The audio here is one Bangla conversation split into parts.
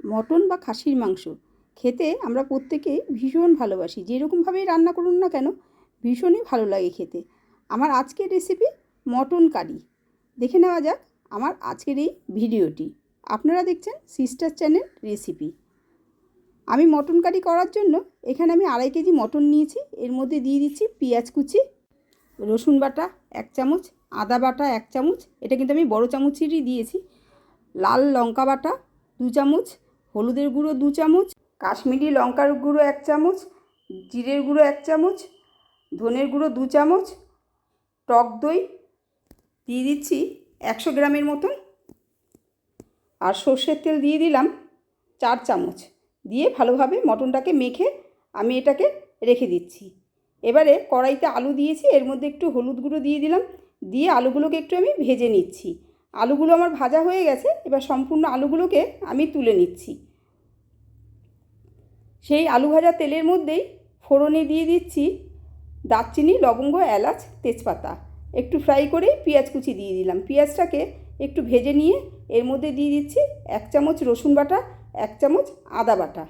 মটন বা খাসির মাংস খেতে আমরা প্রত্যেকেই ভীষণ ভালোবাসি। যেরকমভাবেই রান্না করুন না কেন ভীষণই ভালো লাগে খেতে। আমার আজকের রেসিপি মটন কারি। দেখে নেওয়া যাক আমার আজকের এই ভিডিওটি। আপনারা দেখছেন সিস্টার চ্যানেল রেসিপি। আমি মটন কারি করার জন্য এখানে আমি 2.5 কেজি মটন নিয়েছি। এর মধ্যে দিয়ে দিচ্ছি পেঁয়াজ কুচি, রসুন বাটা 1 চামচ, আদা বাটা 1 চামচ, এটা কিন্তু আমি বড় চামচেরই দিয়েছি, লাল লঙ্কা বাটা 2 চামচ, হলুদের গুঁড়ো 2 চামচ, কাশ্মীরি লঙ্কার গুঁড়ো 1 চামচ, জিরের গুঁড়ো 1 চামচ, ধনের গুঁড়ো 2 চামচ, টক দই দিয়ে দিচ্ছি 100 গ্রামের মতন, আর সর্ষের তেল দিয়ে দিলাম 4 চামচ। দিয়ে ভালোভাবে মটনটাকে মেখে আমি এটাকে রেখে দিচ্ছি। এবারে কড়াইতে আলু দিয়েছি, এর মধ্যে একটু হলুদ গুঁড়ো দিয়ে দিলাম, দিয়ে আলুগুলোকে একটু আমি ভেজে নিচ্ছি। আলুগুলো আমার ভাজা হয়ে গেছে, এবার সম্পূর্ণ আলুগুলোকে আমি তুলে নিচ্ছি। সেই আলু ভাজা তেলের মধ্যেই ফোড়নে দিয়ে দিচ্ছি দারচিনি, লবঙ্গ, এলাচ, তেজপাতা। একটু ফ্রাই করে পেঁয়াজ কুচি দিয়ে দিলাম। পেঁয়াজটাকে একটু ভেজে নিয়ে এর মধ্যে দিয়ে দিচ্ছি 1 চামচ রসুন বাটা, 1 চামচ আদা বাটা।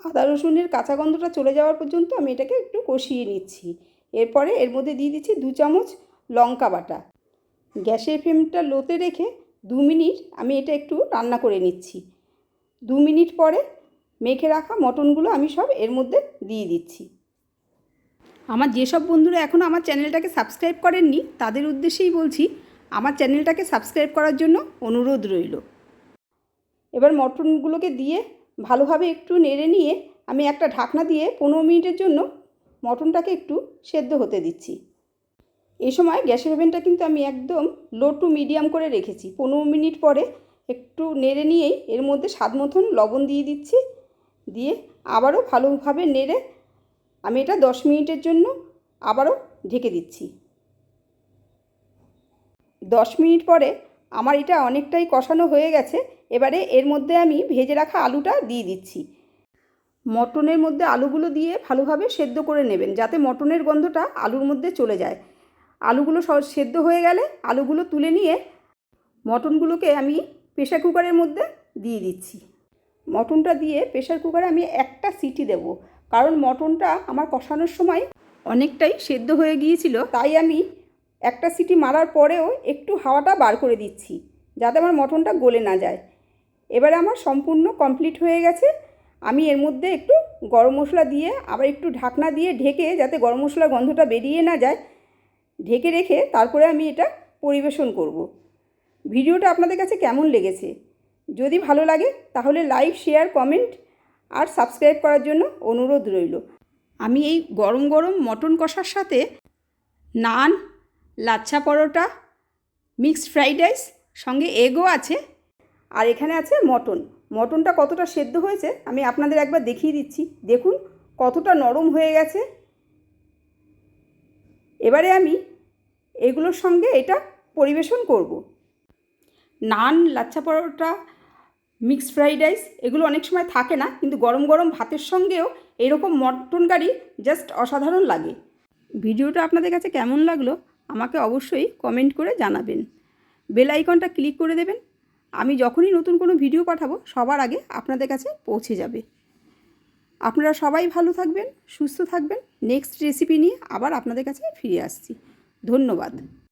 আদা রসুনের কাঁচা গন্ধটা চলে যাওয়ার পর্যন্ত আমি এটাকে একটু কষিয়ে নিচ্ছি। এরপরে এর মধ্যে দিয়ে দিচ্ছি 2 চামচ লঙ্কা বাটা। গ্যাসের ফ্লেমটা লোতে রেখে 2 মিনিট আমি এটা একটু রান্না করে নিচ্ছি। 2 মিনিট পরে মেখে রাখা মটনগুলো আমি সব এর মধ্যে দিয়ে দিচ্ছি। আমার যেসব বন্ধুরা এখনও আমার চ্যানেলটাকে সাবস্ক্রাইব করেননি তাদের উদ্দেশ্যেই বলছি, আমার চ্যানেলটাকে সাবস্ক্রাইব করার জন্য অনুরোধ রইল। এবার মটনগুলোকে দিয়ে ভালোভাবে একটু নেড়ে নিয়ে আমি একটা ঢাকনা দিয়ে 15 মিনিটের জন্য মটনটাকে একটু সেদ্ধ হতে দিচ্ছি। এই সময় গ্যাসের ওভেনটা কিন্তু আমি একদম লো টু মিডিয়াম করে রেখেছি। 15 মিনিট পরে একটু নেড়ে নিয়েই এর মধ্যে স্বাদ মতন লবণ দিয়ে দিচ্ছি। দিয়ে আবারও ভালোভাবে নেড়ে আমি এটা 10 মিনিটের জন্য আবারও ঢেকে দিচ্ছি। 10 মিনিট পরে আমার এটা অনেকটাই কষানো হয়ে গেছে। এবারে এর মধ্যে আমি ভেজে রাখা আলুটা দিয়ে দিচ্ছি। মটনের মধ্যে আলুগুলো দিয়ে ভালোভাবে সেদ্ধ করে নেবেন, যাতে মটনের গন্ধটা আলুর মধ্যে চলে যায়। আলুগুলো সেদ্ধ হয়ে গেলে আলুগুলো তুলে নিয়ে মটনগুলোকে আমি প্রেসার কুকারের মধ্যে দিয়ে দিচ্ছি। মটনটা দিয়ে প্রেসার কুকারে আমি একটা সিটি দেব, কারণ মটনটা আমার কষানোর সময় অনেকটাই সেদ্ধ হয়ে গিয়েছিল, তাই আমি একটা সিটি মারার পরেও একটু হাওয়াটা বার করে দিচ্ছি, যাতে আমার মটনটা গলে না যায়। এবারে আমার সম্পূর্ণ কমপ্লিট হয়ে গেছে। আমি এর মধ্যে একটু গরম মশলা দিয়ে আবার একটু ঢাকনা দিয়ে ঢেকে, যাতে গরম মশলার গন্ধটা বেরিয়ে না যায়, ঢেকে রেখে তারপরে আমি এটা পরিবেশন করব। ভিডিওটা আপনাদের কাছে কেমন লেগেছে? যদি ভালো লাগে তাহলে লাইক, শেয়ার, কমেন্ট আর সাবস্ক্রাইব করার জন্য অনুরোধ রইল। আমি এই গরম গরম মটন কষার সাথে নান, lachha paratha, mixed fried rice, সঙ্গে এগও আছে, আর এখানে আছে মটন। মটনটা কতটা সেদ্ধ হয়েছে আমি আপনাদের একবার দেখিয়ে দিচ্ছি। দেখুন কতটা নরম হয়ে গেছে। এবারে আমি এগুলোর সঙ্গে এটা পরিবেশন করব। নান, lachha paratha, mixed fried rice এগুলো অনেক সময় থাকে না, কিন্তু গরম গরম ভাতের সঙ্গেও এরকম মটন কারি জাস্ট অসাধারণ লাগে। ভিডিওটা আপনাদের কাছে কেমন লাগলো আমাকে অবশ্যই কমেন্ট করে জানাবেন। বেল আইকনটা ক্লিক করে দেবেন। আমি যখনই নতুন কোনো ভিডিও পাঠাবো সবার আগে আপনাদের কাছে পৌঁছে যাবে। আপনারা সবাই ভালো থাকবেন, সুস্থ থাকবেন। নেক্সট রেসিপি নিয়ে আবার আপনাদের কাছে ফিরে আসছি। ধন্যবাদ।